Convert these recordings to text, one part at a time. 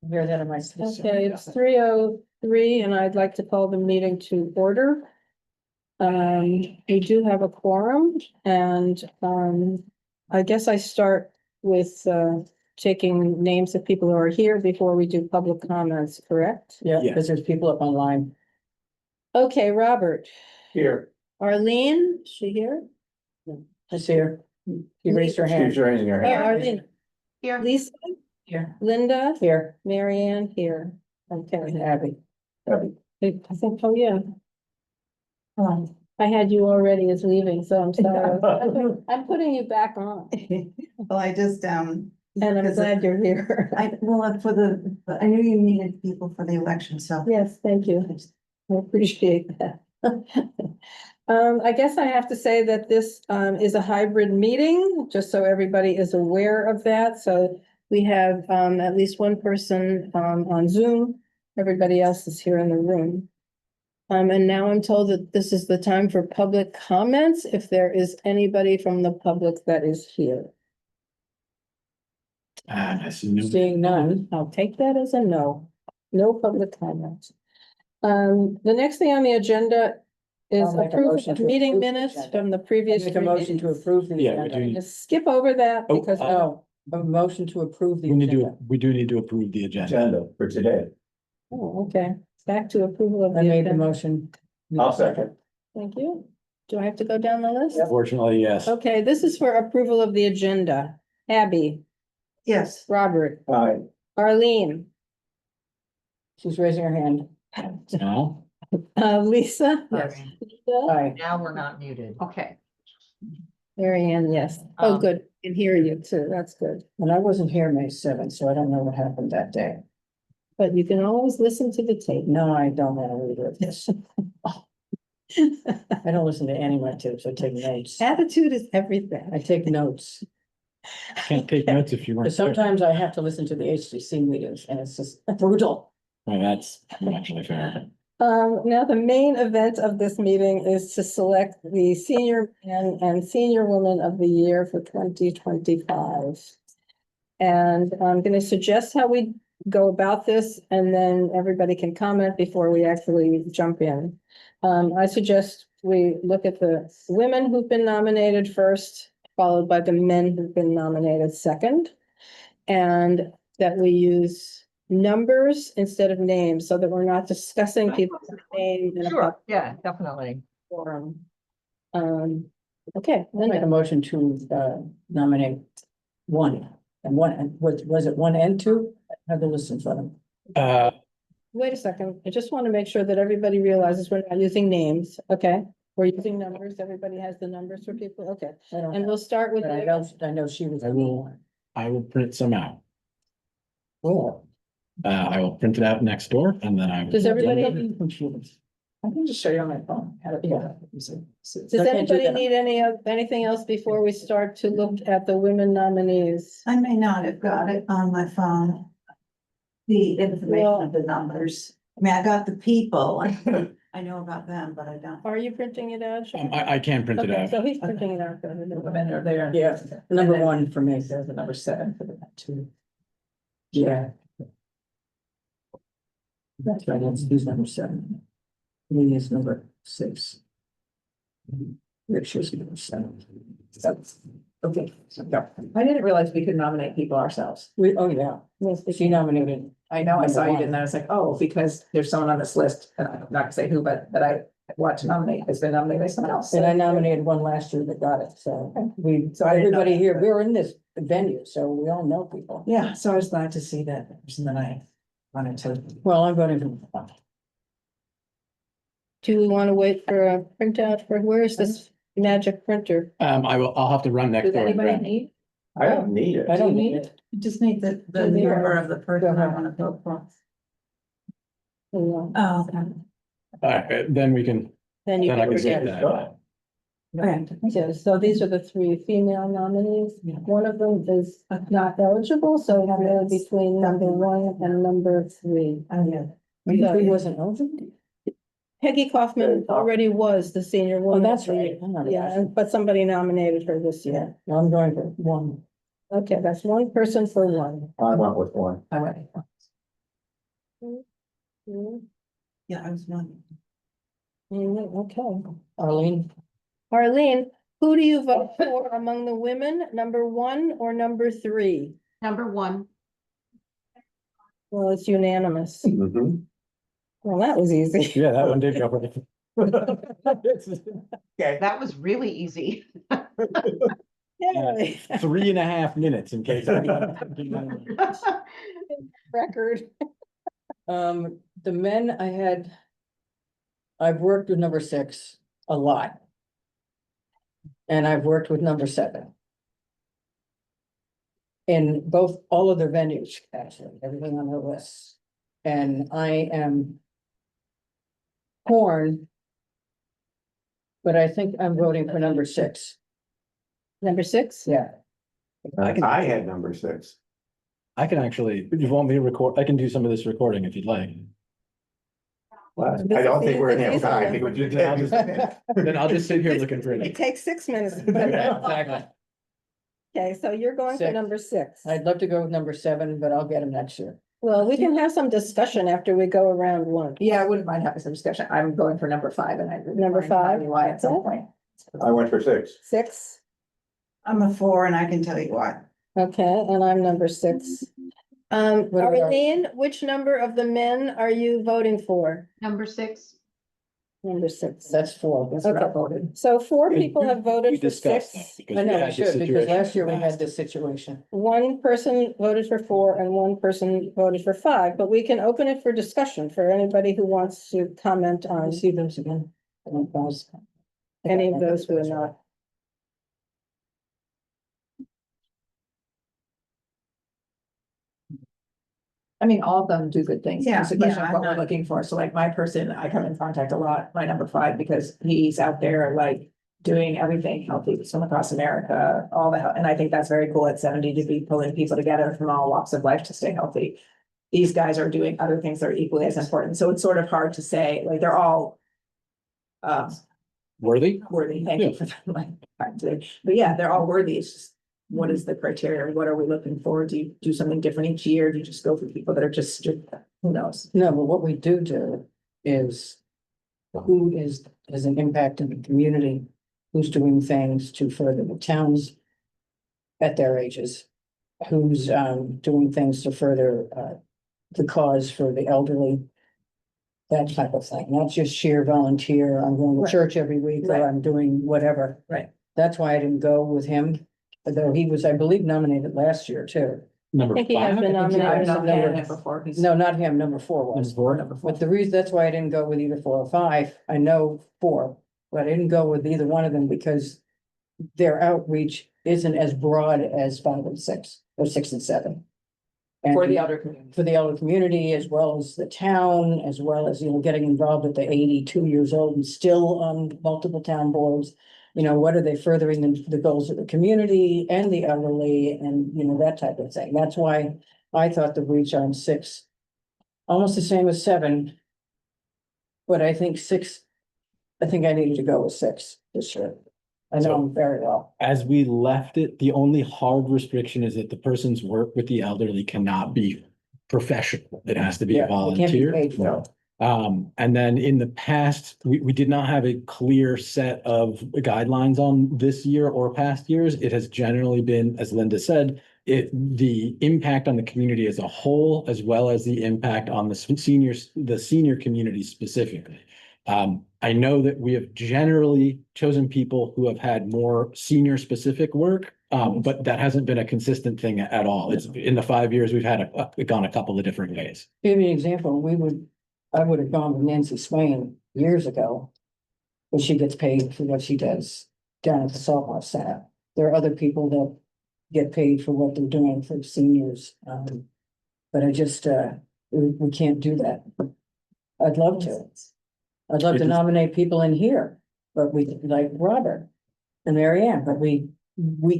Hear that in my. Okay, it's 3:03 and I'd like to call the meeting to order. We do have a quorum and, I guess I start with, taking names of people who are here before we do public comments, correct? Yeah, because there's people up online. Okay, Robert. Here. Arlene, is she here? I see her. You raised her hand. She's raising her Oh, hand. Arlene. Here. Lisa, Here. Linda, Here. Mary Ann here. And Okay, Abby. I think, oh, yeah. I had you already as leaving, so I'm sorry. I'm putting you back on, Well, I just, and I'm Because glad you're here. I knew you needed people for the election, so. Yes, thank you. I appreciate that. I guess I have to say that this is a hybrid meeting, just so everybody is aware of that. So we have at least one person on Zoom. Everybody else is here in the room. And now I'm told that this is the time for public comments, if there is anybody from the public that is here. Seeing none. I'll take that as a no. No public comments. The next thing on the agenda is I'll make a approval motion of to meeting approve the minutes agenda. from the previous. Make a three motion to meetings. approve the Yeah, we agenda. do. Just skip over that Oh, because. Oh, a motion to approve the We need agenda. to, we do need to approve the agenda. Agenda for today. Oh, okay, back to approval of. I made the agenda. motion. I'll second. Thank you. Do I have to go down the list? Fortunately, yes. Okay, this is for approval of the agenda. Abby, Yes. Robert, Aye. Arlene, She's raising her hand. No, Lisa. Yes. Lisa, Aye. Now we're not muted. Okay. Mary Ann, yes. Oh, Um, good. Can hear you too. That's good. And I wasn't here May 7th, so I don't know what happened that day. But you can always listen to the tape. No, I don't want to read it. I don't listen to any of my tapes. I take notes. Attitude is everything. I take notes. can't take notes if you weren't Because there. sometimes I have to listen to the HCC meetings and it's just brutal. Right, that's actually fair. Now the main event of this meeting is to select the senior man and senior woman of the year for 2025. And I'm gonna suggest how we go about this and then everybody can comment before we actually jump in. I suggest we look at the women who've been nominated first, followed by the men who've been nominated second. And that we use numbers instead of names so that we're not discussing people's names in a Sure, public yeah, definitely. forum. Okay, I make a Linda, motion to nominate one and one, and was it one and two? I have the list in front of me. wait a second. I just want to make sure that everybody realizes we're not using names, okay? We're using numbers. Everybody has the numbers for people, okay? I don't And know, we'll start with, but I know she was. I will print some out. Cool. I will print it out next door and then I will. does everybody, Computers. I can just show you on my phone. how to do that. does anybody need anything else before we start to look at the women nominees? I may not have got it on my phone. The information of the numbers. I mean, I got the people. I know about them, but I don't. Are you printing it out? Sean? I can print it Okay, out. so he's printing it out. good. The women are there. Yeah, number one for me. There's the number 7 for the two. Yeah. That's right, he's number 7. He is number 6. Richard's number 7. Okay, I didn't realize we could nominate people ourselves. oh yeah, Yes, we she can. nominated. I know, I saw you Number and then I was like, oh, because there's someone on this list, and I'm not gonna say who, but that I want to nominate, has been nominated by someone else. And I nominated one last year that got it, so we, So I didn't know everybody that. here, we're in this venue, so we all know people. Yeah, so I was glad to see that person that I wanted to. Well, I'm voting for. Do we want to wait for a printout for, where is this magic printer? I'll have to run next Does door. and anybody grab it. need? I don't need it. I don't need it. I just need the Oh, there. number of the person I want to vote for. Oh, Oh, okay. All right, then we can, then you then I can can forget take it. that. Okay. Yeah, so these are the three female nominees. One of them is not eligible, so they're between number 1 and number 3. Oh, yeah. He wasn't eligible? Peggy Kaufman already was the senior Oh, woman. that's of the right. year. I remember Yeah, that. but somebody nominated her this Yeah, year. no, I'm going for one. Okay, that's one person for one. I went with one. I went. Yeah, I was wondering. Okay. Arlene, Arlene, who do you vote for among the women, number 1 or number 3? Number 1. Well, it's unanimous. Mhm. Well, that was easy. Yeah, that one did go. Right. Okay. That was really easy. Yay. 3.5 minutes in case. Record. the men I've worked with number 6 a lot. And I've worked with number 7. In all of their venues, actually, everything on the list. And I am torn. But I think I'm voting for number 6. Number 6? Yeah. I had number 6. I can actually, if you want me to record, I can do some of this recording if you'd like. I don't think we're gonna have time. because you Then I'll did- just- Then I'll just sit here looking It pretty. takes 6 minutes. Yeah, exactly. Okay, so you're going for 6. number 6. I'd love to go with number 7, but I'll get him next year. Well, we can have some discussion after we go around 1. Yeah, I wouldn't mind having some discussion. I'm going for number 5 and I. Number 5? Why at some point. I went for 6. 6? I'm a 4 and I can tell you why. Okay, and I'm number 6. What about- Arlene, which number of the men are you voting for? Number 6. Number 6. That's 4. That's what I Okay. voted. So 4 And people we- have We voted for discussed that 6. because I know, we we had this should, because situation last year we in the had past. this situation. 1 person voted for 4 and 1 person voted for 5, but we can open it for discussion for anybody who wants to comment I'll on see those again. any of those who are not. I mean, all of them do good things. Yeah, It's a question yeah, of what I'm we're not- looking for. So like my person, I come in contact a lot, my number 5, because he's out there like doing everything healthy, swim across America, all the, and I think that's very cool at 70 to be pulling people together from all walks of life to stay healthy. These guys are doing other things that are equally as important. So it's sort of hard to say, like, they're all Worthy? worthy. Thank you for that. Like, but yeah, they're all worthy. It's just, what is the criteria? What are we looking for? Do you do something different each year? Do you just go for people that are just, who knows? No, but what we do is who has an impact in the community, who's doing things to further the towns at their ages, who's doing things to further the cause for the elderly, that type of thing, not just sheer volunteer, I'm going to Right. church every week, Right. or I'm doing whatever. Right. That's why I didn't go with him, although he was, I believe, nominated last year too. Number I think he has 5? been I've nominated. nominated him before. He's- No, not him, number 4 Number was. 4? Number 4. But the reason, that's why I didn't go with either 4 or 5. I know 4, but I didn't go with either one of them because their outreach isn't as broad as 5 and 6, or 6 and 7. For And the elder community. for the elder community, as well as the town, as well as, getting involved at the 82 years old and still on multiple town boards. What are they furthering the goals of the community and the elderly and, that type of thing. That's why I thought the reach on 6, almost the same as 7. But I think 6, I think I needed to go with 6 this year. I know him very well. As we left it, the only hard restriction is that the person's work with the elderly cannot be professional. It has to be a Yeah, they can't be volunteer. paid for it. And then in the past, we did not have a clear set of guidelines on this year or past years. It has generally been, as Linda said, the impact on the community as a whole, as well as the impact on the senior community specifically. I know that we have generally chosen people who have had more senior specific work, but that hasn't been a consistent thing at all. It's in the 5 years, we've had gone a couple of different ways. Give you an example, I would have gone with Nancy Swain years ago. But she gets paid for what she does down at the Salt Center. There are other people that get paid for what they're doing for seniors. But I just, we can't do that. I'd love to. I'd love to nominate people in here, but like Robert and Mary Ann, but we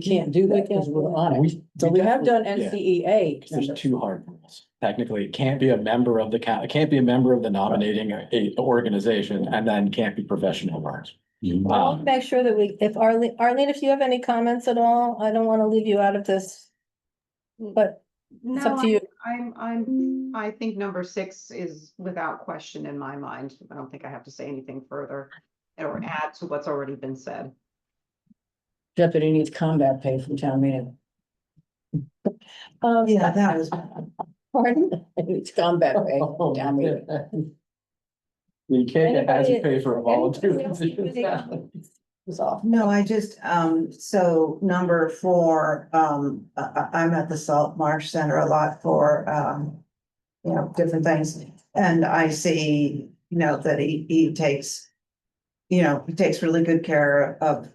can't do that because we're on it. So we have done NCEA. Because there's 2 hard rules. Technically, it can't be a member of it can't be a member of the nominating organization, and then can't be professional work. I'll make sure that if Arlene, if you have any comments at all, I don't want to leave you out of this. But It's up No, to you. I think number 6 is without question in my mind. I don't think I have to say anything further or add to what's already been said. Deputy needs combat pay from town meeting. Yeah, that was. Pardon? It's combat pay from town meeting. We can't get as Anybody- pay for a volunteer anybody else position. using- It's off. No, I just, so number 4, I'm at the Salt Marsh Center a lot for, you know, different things. And I see, you know, that he takes, you know, he takes really good care of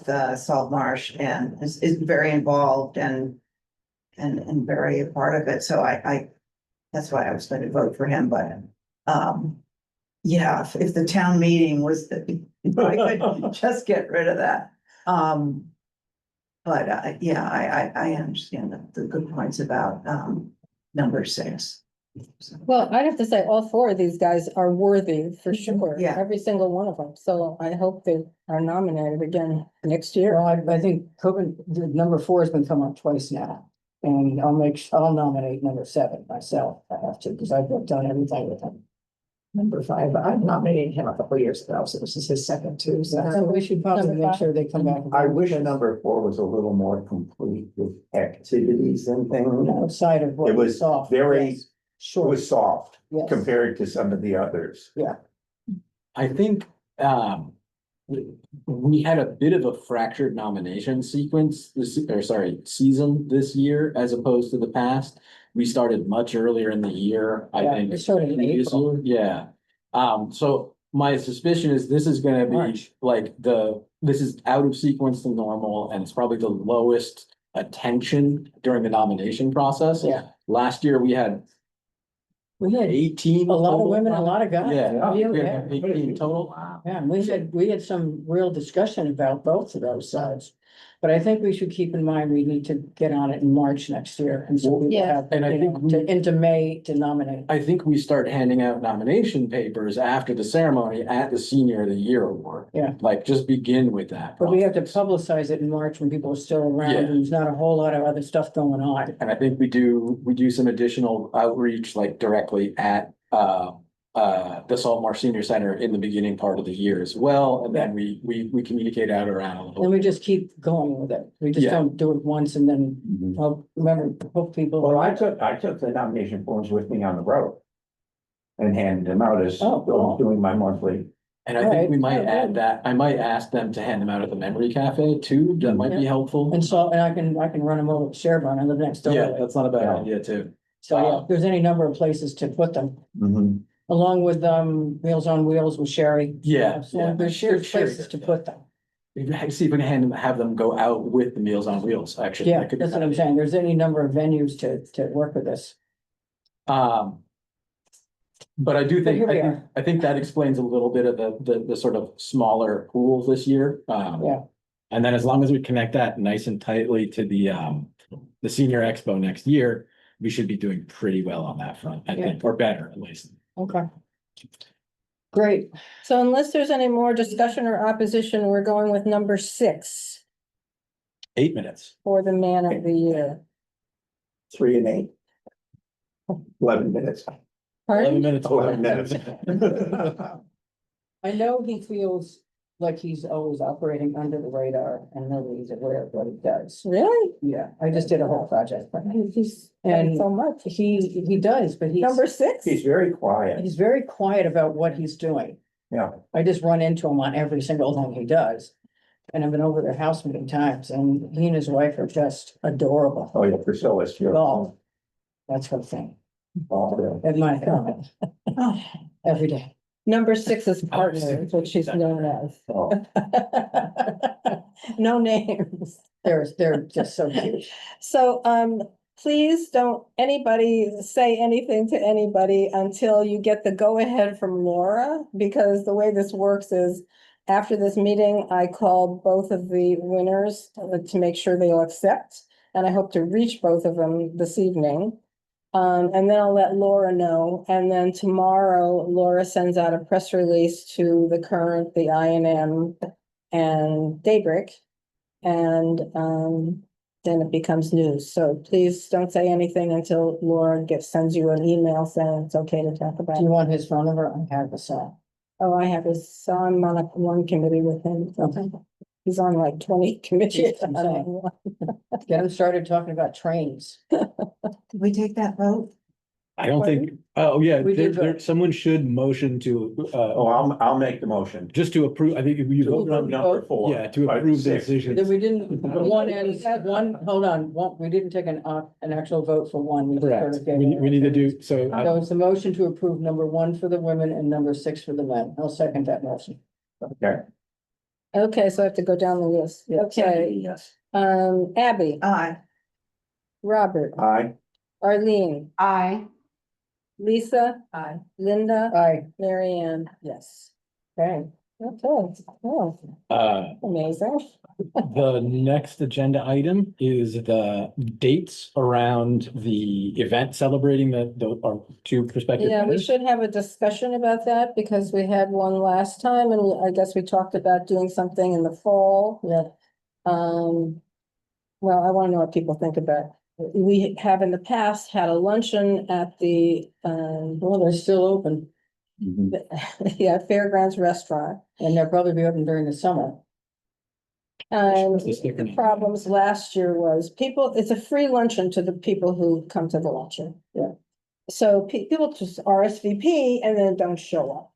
the Salt Marsh and is very involved and very a part of it. So that's why I was going to vote for him, but, yeah, if the town meeting was the, I could just get rid of that. But yeah, I understand the good points about number 6. So, Well, I'd have to say all 4 of these guys are worthy for sure. Yeah. Every single one of them. So I hope they are nominated again next year. Well, I think the number 4 has been come up twice now. And I'll nominate number 7 myself. I have to, because I've done everything with him. Number 5, I nominated him a couple years ago, so this is his second too, so. So we should probably Number make 5. sure they come back. I wish number 4 was a little more complete with activities and things. Outside of what It we was saw. very- yes, It Short, was soft yes. compared to some of the others. I think, we had a bit of a fractured nomination sequence, season this year as opposed to the past. We started much earlier in the year, I Yeah, think. we started in previous April. year. Yeah. So my suspicion is this is gonna be March. like this is out of sequence to normal and it's probably the lowest attention during the nomination process. Yeah. Last year we had We had 18. a lot of total. women, a lot of guys. Yeah, we Yeah, had 18 total. yeah, and we had some real discussion about both of those sides. But I think we should keep in mind, we need to get on it in March next year, and so we will Yeah. have, And I you know, think into May to nominate. I think we start handing out nomination papers after the ceremony at the Senior of the Year award. Yeah. Like, just begin with that. But we have to process. publicize it in March when people are still around, Yeah. and there's not a whole lot of other stuff going on. And I think we do some additional outreach, like directly at, the Salt Marsh Senior Center in the beginning part of the year as well. And then we communicate out around a And little. we just keep going with it. We just Yeah. don't do it once and then, well, remember, hope people. Well, I took the nomination forms with me on the road. And handed them out as Oh, cool. doing my monthly. And I think we Right. might Oh, add good. that, I might ask them to hand them out at the Memory Cafe too. That might be helpful. And so, and I can run them over to Sherburne, I live next door. Yeah, that's not a bad idea too. So, yeah, if there's any number of places to put them, along with, Meals on Wheels with Sherry. Yeah, So yeah. there's places to put them. We can see if we can have them go out with the Meals on Wheels, actually. Yeah, That could be that's what fun. I'm saying. There's any number of venues to work with this. But I do think, here we are. I think that explains a little bit of the sort of smaller pool this year. Yeah. And then as long as we connect that nice and tightly to the Senior Expo next year, we should be doing pretty well on that front, I think, or better at least. Okay. Great. So unless there's any more discussion or opposition, we're going with number 6 8 minutes. for the man of the year. 3 and 8. 11 minutes. 11 Pardon? minutes. 11 minutes. I know he feels like he's always operating under the radar and nobody's aware of what he does. Really? Yeah, I just did a whole project. He's And done so much. He does, but Number 6? He's very quiet. he's very quiet about what he's doing. Yeah. I just run into him on every single thing he does. And I've been over their house many times, and he and his wife are just adorable. Oh, yeah, Priscilla's here. Golf. That's her thing. Oh, At my home, Oh, every day. Number 6 is partner, is what she's known as. Oh. No names. They're just so cute. So, please don't anybody say anything to anybody until you get the go-ahead from Laura, because the way this works is after this meeting, I called both of the winners to make sure they'll accept, and I hope to reach both of them this evening. And then I'll let Laura know, and then tomorrow Laura sends out a press release to the current, the INM and Daybreak. And then it becomes news. So please don't say anything until Laura sends you an email saying it's okay to talk about Do you it. want his phone number? I have the cell. Oh, I have his, so I'm on one committee with him. Okay. He's on like 20 committees. That's what I'm saying. Get him started talking about trains. Did we take that vote? I don't think, oh, yeah, We did vote. someone should motion to, Oh, I'll make the motion. just to approve, I think you To voted approve on, number 4. yeah, to Right, approve the 6. decision. Then we didn't, one and hold on, we didn't take an actual vote for one. just Correct. sort of gave We need to do, so, So it's a motion to approve number 1 for the women and number 6 for the men. I'll second that motion. Okay. Okay, so I have to go down the list. Okay, Yes. Abby, Aye. Robert, Aye. Arlene, I, Lisa, Aye. Linda, Aye. Mary Ann, yes. Okay. Okay, oh, amazing. the next agenda item is the dates around the event celebrating our two prospective Yeah, we winners. should have a discussion about that because we had one last time and I guess we talked about doing something in the fall. Yeah. Well, I want to know what people think about it. We have in the past had a luncheon at the, Well, they're still open Mhm. yeah, Fairgrounds Restaurant. and they'll probably be open during the summer. And The sticker the name. problems last year was people, it's a free luncheon to the people who come to the luncheon. Yeah. So people just RSVP and then don't show up.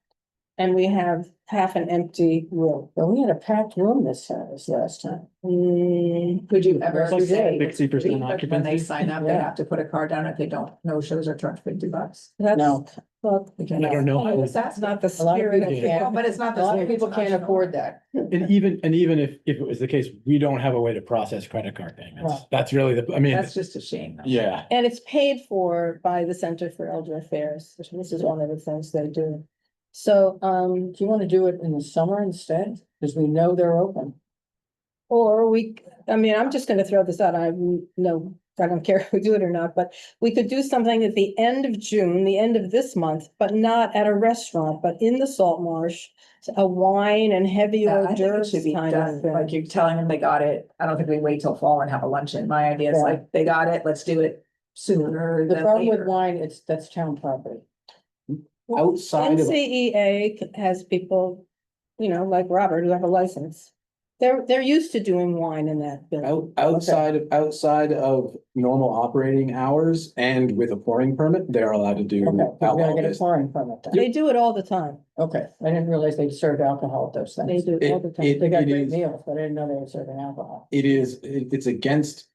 And we have half an empty room. But we had a packed room this last time. Could you ever Yes, we say? did. 60% When they occupancy? sign up, they Yeah. have to put a card down. If they don't, no shows are charged $50. That's, No. well, I don't know. I was that's not the A lot of spirit of people it. can't. But it's not A the. lot of spirit, people it's not can't sure. afford that. And even if it was the case, we don't have a way to process credit card payments. Right. That's really I mean, That's just a shame. though. yeah. And it's paid for by the Center for Elder Affairs. This is one of the things they do. So, Do you want to do it in the summer instead? Because we know they're open. or I mean, I'm just gonna throw this out. I don't care if we do it or not, but we could do something at the end of June, the end of this month, but not at a restaurant, but in the Salt Marsh. A wine and heavy Yeah, I hors think it d'oeuvres should be kind done, of like thing. you're telling them they got it. I don't think we wait till fall and have a luncheon. My idea is Yeah. like, they got it, let's do it sooner The than problem with later. wine, that's town property. Outside of, NCEA has people, like Robert, who have a license. They're used to doing wine in that building. outside of normal operating hours and with a pouring permit, they're allowed to do Okay, but we gotta alcohol. get a pouring permit then. They do it all the time. Okay, I didn't realize they served alcohol at those They things. do it all the time. They got It great is- meals, but I didn't know they were serving alcohol. It's against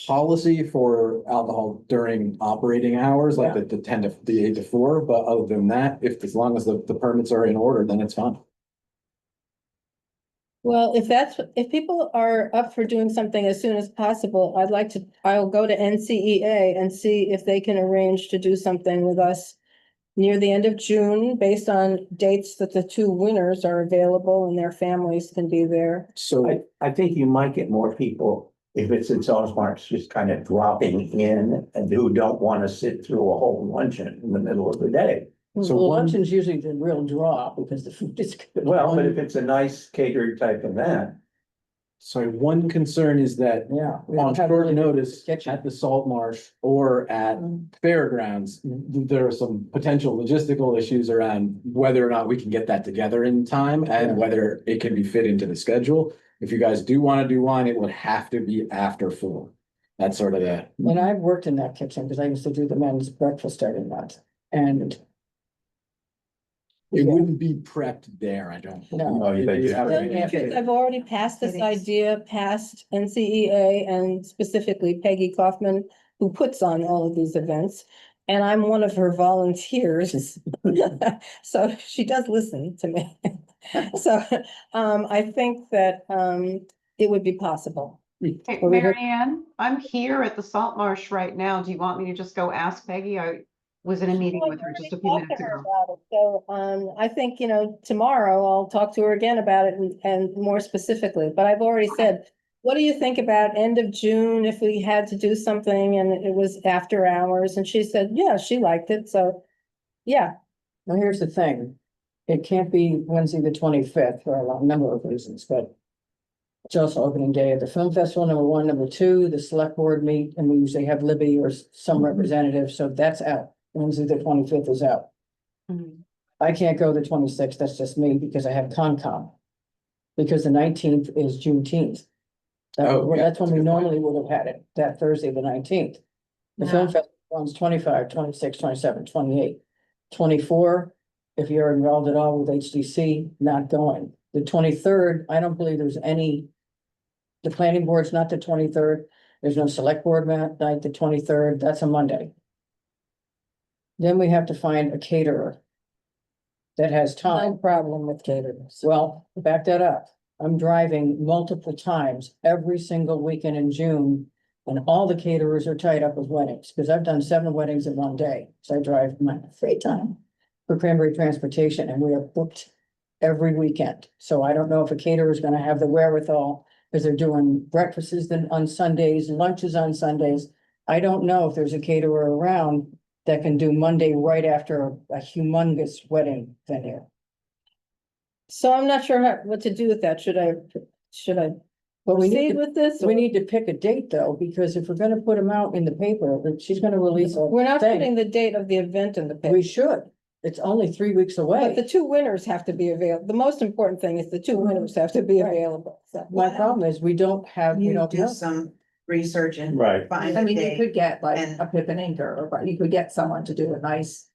policy for alcohol during operating hours, like the 10 to the 8 to 4, but other than that, as long as the permits are in order, then it's fine. Well, if people are up for doing something as soon as possible, I'll go to NCEA and see if they can arrange to do something with us near the end of June, based on dates that the two winners are available and their families can be there. So I think you might get more people if it's in Salzmark, just kind of dropping in and who don't want to sit through a whole luncheon in the middle of the day. So Well, one- luncheon's usually the real draw because the food is good. Well, but if it's a nice catered type event, sorry, one concern is that Yeah. we on don't have short really good notice kitchen. at the Salt Marsh or at Fairgrounds, there are some potential logistical issues around whether or not we can get that together in time Yeah. and whether it can be fit into the schedule. If you guys do want to do wine, it would have to be after 4. That's sort of the, And I've worked in that kitchen because I used to do the men's breakfast every month and it Yeah. wouldn't be prepped there, I don't. No. Oh, you think You'd you- have to- Yeah. Because I've already passed this It is. idea past NCEA and specifically Peggy Kaufman, who puts on all of these events. And I'm one of her volunteers. So she does listen to me. So I think that it would be possible. Hey, Well, we Mary Ann, I'm here at the Salt Marsh right now. Do you want me to just go ask Peggy? I was in a meeting with her just a few minutes ago. So I think, tomorrow I'll talk to her again about it and more specifically, but I've already said, what do you think about end of June if we had to do something and it was after hours? And she said, yeah, she liked it. So, yeah, Well, here's the thing. It can't be Wednesday, the 25th for a number of reasons, but It's also opening day of the film festival, number one. Number two, the select board meet, and we usually have Libby or some representative, so that's out. Wednesday, the 25th is out. I can't go the 26th, that's just me, because I have Concom. Because the 19th is Juneteenth. Oh, yeah, That's when that's a we good point. normally would have had it, that Thursday, the 19th. The film festival runs 25, 26, 27, 28, 24. If you're involved at all with HDC, not going. The 23rd, I don't believe there's any. The planning board's not the 23rd. There's no select board night, the 23rd. That's a Monday. Then we have to find a caterer that has No time. problem with caterers. Well, back that up. I'm driving multiple times every single weekend in June. And all the caterers are tied up with weddings, because I've done 7 weddings in one day. So I drive my free time for Cranberry Transportation, and we are booked every weekend. So I don't know if a caterer is gonna have the wherewithal, because they're doing breakfasts then on Sundays, lunches on Sundays. I don't know if there's a caterer around that can do Monday right after a humongous wedding venue. So I'm not sure what to do with that. Should I But we need proceed to, with this? we or- need to pick a date though, because if we're gonna put them out in the paper, then she's gonna release a We're not thing. putting the date of the event in the We paper, should. It's only 3 weeks but the away. 2 winners have to be available. The most important thing is the 2 winners have to be Right. available. So- My problem is we don't have, we You don't do know. some research and Right. find I a mean, you date. could get like and- a Pippin Anchor, or you could get someone to do a nice.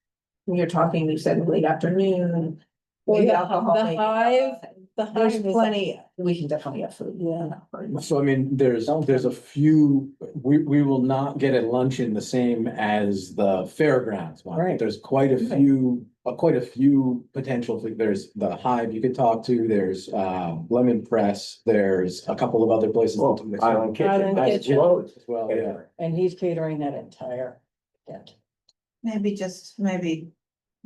You're talking, you said late afternoon. Or maybe the alcohol, maybe- Hive, the There's Hive is. plenty, we can definitely get food. Yeah. So I mean, there's a few, we will not get a luncheon the same as the fairgrounds one. Right. There's quite a few potential, there's the Hive you could talk to, there's Lemon Press, there's a couple of other places. Well, to mix Island in Kitchen. Island has Kitchen. loads. As well, yeah. And he's catering that entire event. Maybe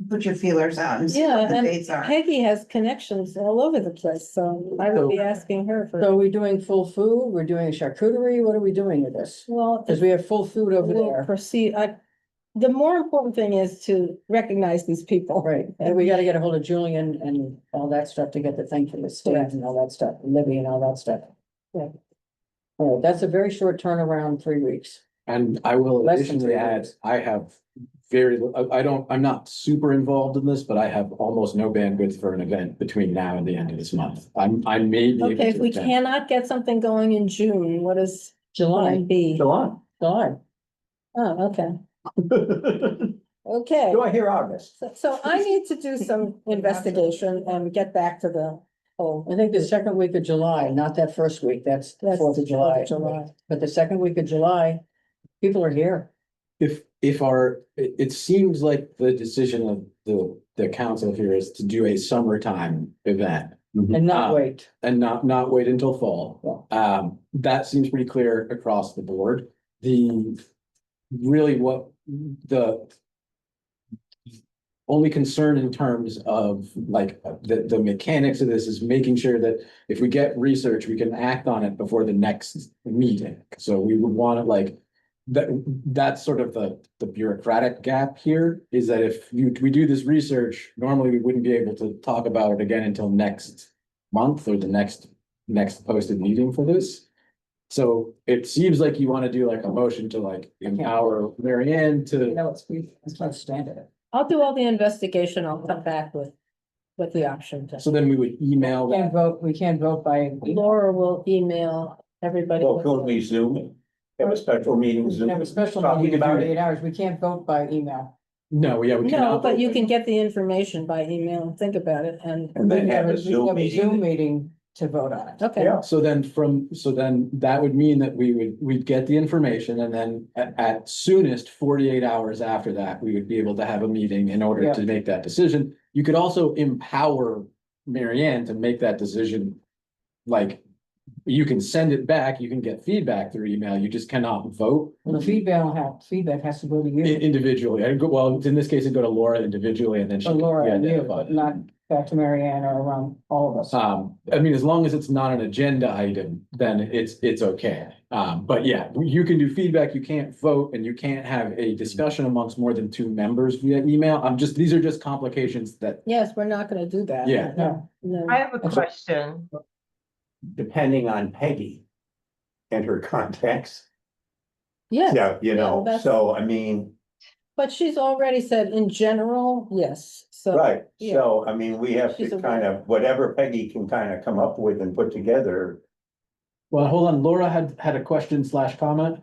put your feelers out and see Yeah, what the and dates are. Peggy has connections all over the place, so I would be asking her for, So are we doing full food? We're doing charcuterie? What are we doing with this? well, Because we have full food over we'll there. proceed. The more important thing is to recognize these people. Right, and we gotta get a hold of Julian and all that stuff to get the thing from the state and all that stuff, Libby and all that stuff. Yeah. All right, that's a very short turnaround, 3 weeks. And I will Less than additionally 3 add, weeks. I have I'm not super involved in this, but I have almost no bandwidth for an event between now and the end of this month. I may be able Okay, if to we attend. cannot get something going in June, what is July, plan B? July. July. Oh, okay, Do okay. I hear August? So I need to do some investigation and get back to the whole. I think the second week of July, not that first week, that's the That's 4th of July. July. But the second week of July, people are here. It seems like the decision of the council here is to do a summertime event And not Ah. wait. and not wait until fall. That seems pretty clear across the board. Really what the only concern in terms of like the mechanics of this is making sure that if we get research, we can act on it before the next meeting. So we would want to like that's sort of the bureaucratic gap here is that if we do this research, normally we wouldn't be able to talk about it again until next month or the next posted meeting for this. So it seems like you want to do like a motion to like empower Mary Ann You to, know, it's not standard. I'll do all the investigation. I'll come back with the option. so then we would email We can't that. vote, we can't vote by. Laura will email everybody. Well, could we Zoom? Have a special meeting We Zoom? have a special Talking meeting in about it. 48 hours. We can't vote by email. No, yeah, we No, cannot. but you can get the information by email and think about it and, And then We have a we Zoom have a Zoom meeting. meeting to vote on it. okay. Yeah. So then that would mean that we'd get the information and then at soonest 48 hours after that, we would be able to have a meeting in order Yeah. to make that decision. You could also empower Mary Ann to make that decision. Like, you can send it back, you can get feedback through email, you just cannot vote Well, the feedback has to go to you, individually. Well, in this case, it'd go to Laura individually and then she. or could Laura and you, identify but it. not back to Mary Ann or around all of us. I mean, as long as it's not an agenda item, then it's okay. But yeah, you can do feedback, you can't vote, and you can't have a discussion amongst more than 2 members via email. These are just complications that, Yes, we're not gonna do that. Yeah. No. No. I have a That's- question. depending on Peggy and her contacts. Yes, Yeah, you yeah, know, that's- so I mean, but she's already said in general, yes, so. right, yeah. so I mean, we have She's to aware. kind of, whatever Peggy can kind of come up with and put together. Well, hold on, Laura had a question slash comment.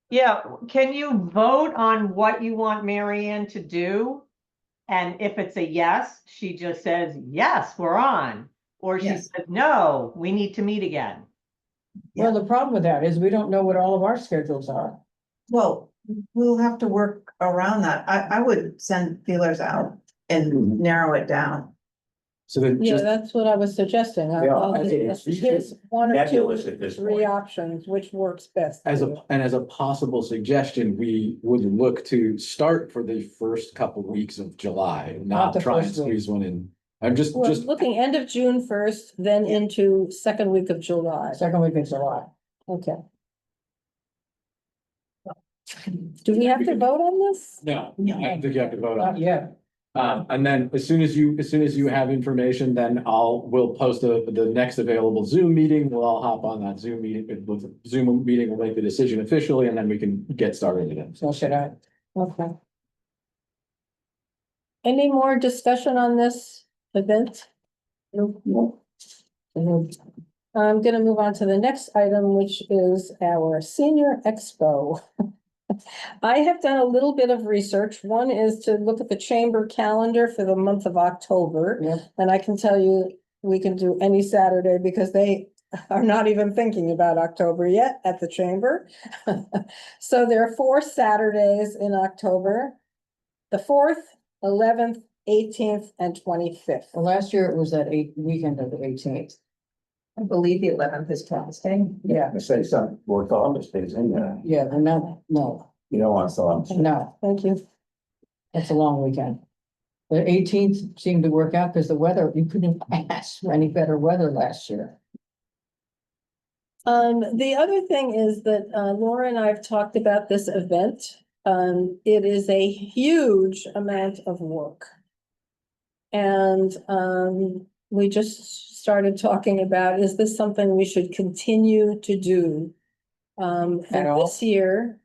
Yeah, can you vote on what you want Mary Ann to do? And if it's a yes, she just says, yes, we're on. Or she Yes. says, no, we need to meet again. Well, the problem with that is we don't know what all of our schedules are. Well, we'll have to work around that. I would send feelers out and narrow it down. So then Yeah, just, that's what I was suggesting. Yeah, I think it's Here's one or nebulous two, at this three point. options, which works best. as for a, you. and as a possible suggestion, we would look to start for the first couple weeks of July, Not not the try and first week. squeeze one in. I'm just, We're just, looking end of June first, then into second week of July. Second week in July. Okay. Do we have to vote on this? no, I don't think you have to vote on Not yet. And then as soon as you have information, then we'll post the next available Zoom meeting. We'll all hop on that Zoom meeting, with the Zoom meeting, we'll make the decision officially, and then we can get started again. So should I? Okay. Any more discussion on this event? Nope. I'm gonna move on to the next item, which is our senior expo. I have done a little bit of research. One is to look at the chamber calendar for the month of October. Yep. And I can tell you, we can do any Saturday because they are not even thinking about October yet at the chamber. So there are 4 Saturdays in October, the 4th, 11th, 18th, and 25th. Well, last year it was that weekend of the 18th. I believe the 11th is Columbus Day. Yeah, I say something, or Columbus Days in there, yeah, they're not, no, you know, on Columbus. no, Thank you. it's a long weekend. The 18th seemed to work out because the weather, you couldn't ask for any better weather last year. The other thing is that Laura and I have talked about this event. It is a huge amount of work. And we just started talking about, is this something we should continue to do? And At all? this year,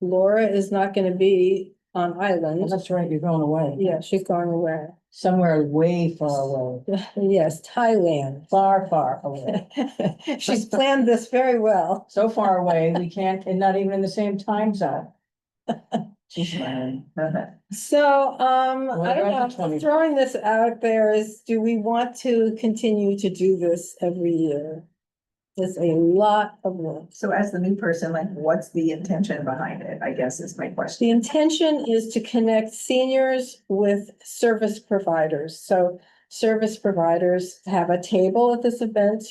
Laura is not gonna be on Well, island. that's right, you're going away. Yeah, she's going away. Somewhere way far away, Yes, Thailand. far, far away. She's planned this very well. So far away, we can't, and not even in the same time zone. She's learning. So, What I don't about the know, 20? throwing this out there is, do we want to continue to do this every year? It's a lot of work. So as the new person, like, what's the intention behind it, I guess is my question. The intention is to connect seniors with service providers. So service providers have a table at this event.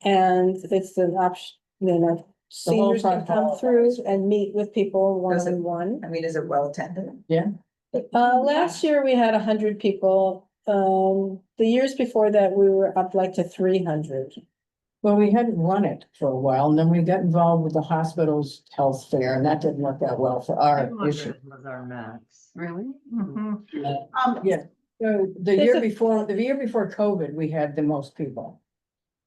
And it's an option, you know, seniors can front come hall. through and meet with people one Does it- on one. I mean, is it well attended? Last year we had 100 people. The years before that, we were up like to 300. Well, we hadn't run it for a while, and then we got involved with the hospital's health fair, and that didn't work out well for our issue. Was our max. Really? Yeah, so the There's year a- before, COVID, we had the most people.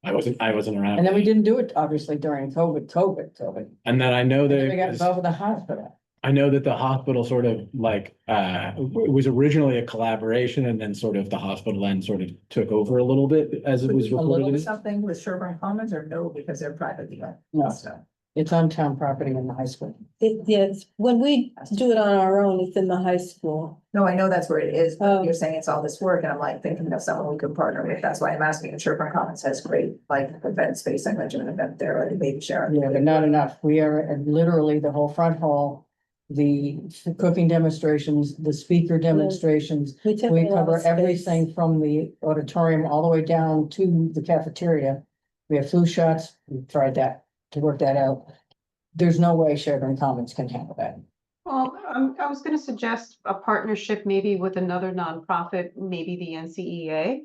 I wasn't around. And then we didn't do it obviously during COVID. And then I know And that then we got it was- involved with the hospital. I know that the hospital sort of like, it was originally a collaboration, and then sort of the hospital then sort of took over a little bit as it was A little reported. bit. Something with Sherburne Commons or no, because they're privately owned? No, So, it's on town property in the high school. Yes, when we do it on our own, it's in the high school. no, I know that's where it is, Oh. but you're saying it's all this work, and I'm like thinking of someone we could partner with. That's why I'm asking. And Sherburne Commons has great, like, event space. I mentioned an event there, like a baby shower. Yeah, but not enough. We are at literally the whole front hall, the cooking demonstrations, the speaker demonstrations. take We a lot of cover space. everything from the auditorium all the way down to the cafeteria. We have flu shots. We tried that to work that out. There's no way Sherburne Commons can handle that. Well, I was gonna suggest a partnership maybe with another nonprofit, maybe the NCEA.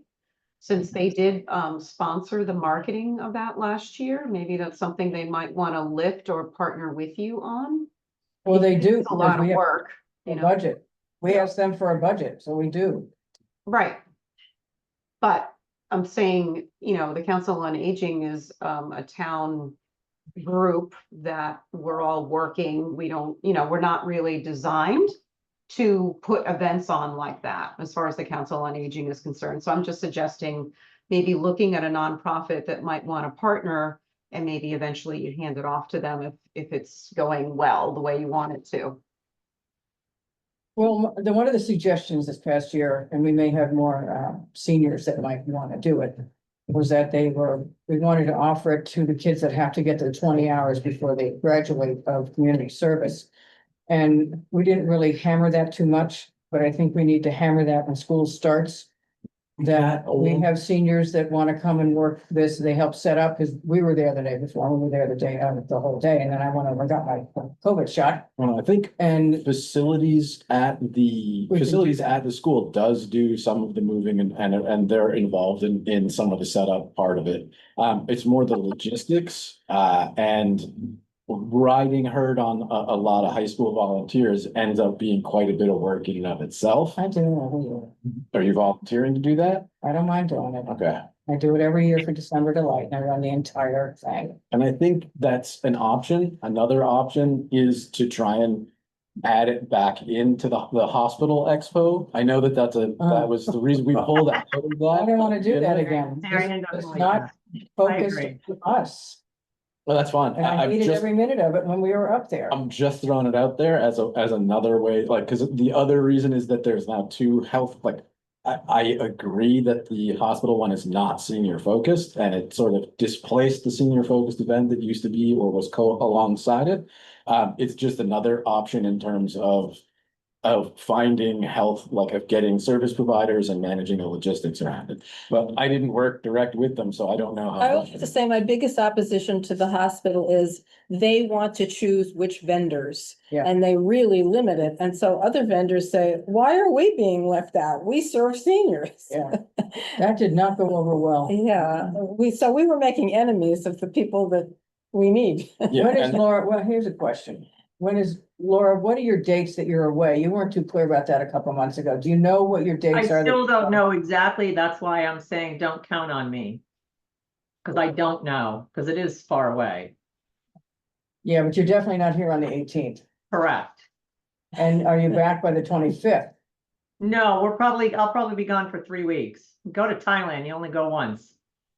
Since they did sponsor the marketing of that last year, maybe that's something they might wanna lift or partner with you on. Well, they do. It's a lot because we of have work, a you know, budget. We asked them for a budget, so we do. right. But I'm saying, the Council on Aging is a town group that we're all working. We don't, we're not really designed to put events on like that as far as the Council on Aging is concerned. So I'm just suggesting maybe looking at a nonprofit that might want to partner, and maybe eventually you hand it off to them if it's going well the way you want it to. Well, one of the suggestions this past year, and we may have more seniors that might want to do it, was that we wanted to offer it to the kids that have to get their 20 hours before they graduate of community service. And we didn't really hammer that too much, but I think we need to hammer that when school starts. That we have seniors that want to come and work this, they help set up, because we were there the day before, we were there the whole day, and then I went over and got my COVID shot, Well, I think and facilities at the We can do the school does do some of the moving and they're involved in some of the setup part of it. It's more the logistics, and riding herd on a lot of high school volunteers ends up being quite a bit of work in and of itself. I do it every year. Are you volunteering to do that? I don't mind doing it. Okay. I do it every year for December Delight, and I run the entire thing. And I think that's an option. Another option is to try and add it back into the hospital expo. I know that was the reason we pulled out of I that. don't want to do that again. Marianne It's doesn't like not that. focused agree. on us, Well, that's fine. and I I'm hated just, every minute of it when we were up there. I'm just throwing it out there as another way, like, because the other reason is that there's now two health, like, I agree that the hospital one is not senior focused, and it sort of displaced the senior focused event that used to be or was alongside it. It's just another option in terms of finding health, like of getting service providers and managing the logistics around it. But I didn't work direct with them, so I don't know how. I would have to say my biggest opposition to the hospital is they want to choose which vendors. Yeah. And they really limit it. And so other vendors say, why are we being left out? We serve seniors. Yeah, that did not go over well. Yeah, so we were making enemies of the people that we need. Yeah, When is and- Laura, well, here's a question. Laura, what are your dates that you're away? You weren't too clear about that a couple months ago. Do you know what your I dates are? still don't know exactly. That's why I'm saying don't count on me. Cause I don't know, cause it is far away. Yeah, but you're definitely not here on the 18th. Correct. And are you back by the 25th? No, I'll probably be gone for 3 weeks. Go to Thailand, you only go once.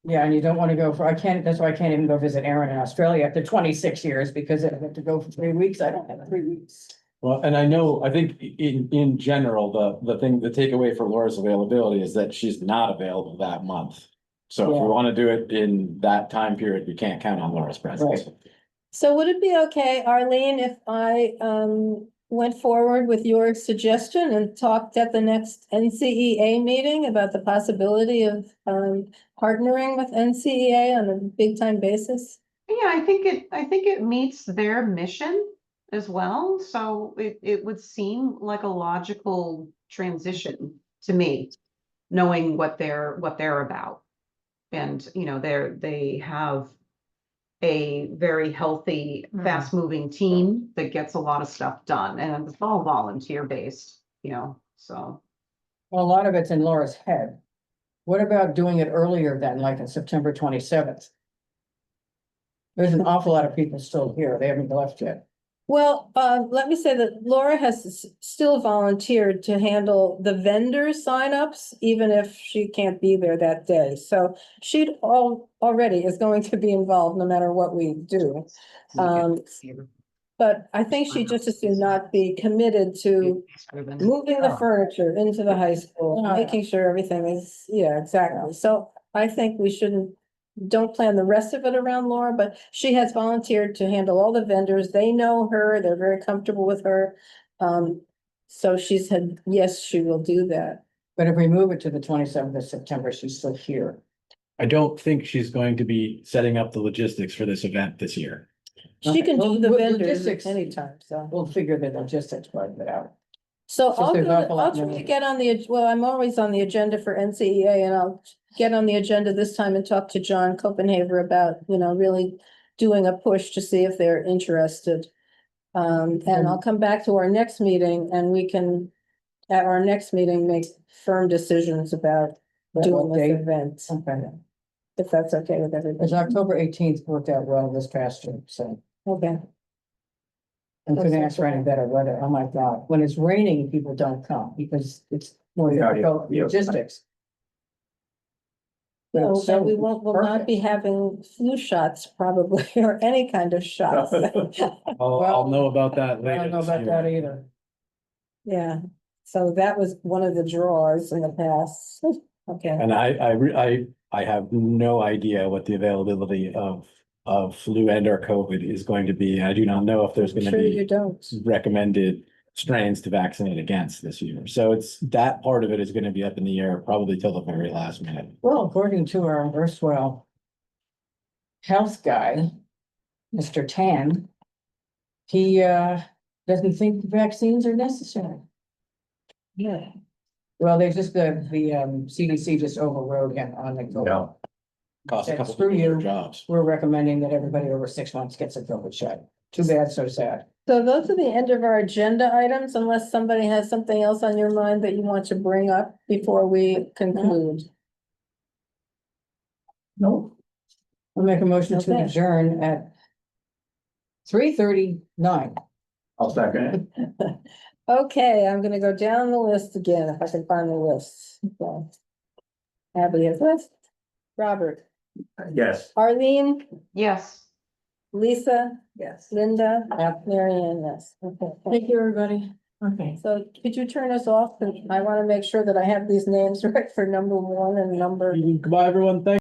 Yeah, and you don't want to go that's why I can't even go visit Aaron in Australia after 26 years, because I have to go for 3 weeks. I don't have 3 weeks. Well, and I think in general, the takeaway for Laura's availability is that she's not available that month. So if Yeah. we want to do it in that time period, we can't count on Laura's presence. Right. So would it be okay, Arlene, if I went forward with your suggestion and talked at the next NCEA meeting about the possibility of partnering with NCEA on a big time basis? Yeah, I think it meets their mission as well, so it would seem like a logical transition to me, knowing what they're about. And, they have a very healthy, fast-moving team that gets a lot of stuff done, and it's all volunteer-based, so. Well, a lot of it's in Laura's head. What about doing it earlier than, like on September 27th? There's an awful lot of people still here. They haven't left yet. Well, let me say that Laura has still volunteered to handle the vendor signups, even if she can't be there that day. So she already is going to be involved no matter what we do. But I think she just as soon not be committed to moving the furniture into the high school, Yeah. making sure everything is, yeah, exactly. So I think we don't plan the rest of it around Laura, but she has volunteered to handle all the vendors. They know her, they're very comfortable with her. So she said, yes, she will do that. But if we move it to the 27th of September, she's still here. I don't think she's going to be setting up the logistics for this event this year. She can do the Well, vendors logistics- anytime, so. We'll figure the logistics part of it out. So Since I'll there's do an it- awful lot I'll try more. to get on well, I'm always on the agenda for NCEA, and I'll get on the agenda this time and talk to John Copenhaver about, really doing a push to see if they're interested. And I'll come back to our next meeting and we can, at our next meeting, make firm decisions about doing this date? event, Okay, if that's okay with because everybody. October 18th worked out well this past year, so. Okay, And couldn't That's ask for any okay. better weather. Oh my God, when it's raining, people don't come because it's more Yeah, difficult yeah. logistics. But no, it's so but we won't, will not be having flu shots probably, or any kind of shots. I'll know about that I later. don't know this about year. that either. Yeah, so that was one of the draws in the past. Okay, And I have no idea what the availability of flu and or COVID is going to be. I do not know if there's I'm gonna sure you be don't. recommended strains to vaccinate against this year. So it's, that part of it is gonna be up in the air probably till the very last minute. Well, according to our erstwhile health guy, Mr. Tan, he doesn't think the vaccines are necessary. Yeah. Well, they just, the CDC just overrode him on the. Yeah. Cost a couple Screw people their you. jobs. We're recommending that everybody over 6 months gets a COVID shot. Too bad, so sad. So those are the end of our agenda items, unless somebody has something else on your mind that you want to bring up before we conclude. Nope. I'll make a motion to Okay. adjourn at 3:39. I'll second it. Okay, I'm gonna go down the list again, if I can find the list. Okay. Abby has list, Robert, Yes. Arlene, Yes. Lisa, Yes. Linda, Mary Ann, yes. Okay. Thank you, everybody. Okay. So could you turn us off? 'Cause I want to make sure that I have these names right for number one and number. Goodbye, everyone. Thank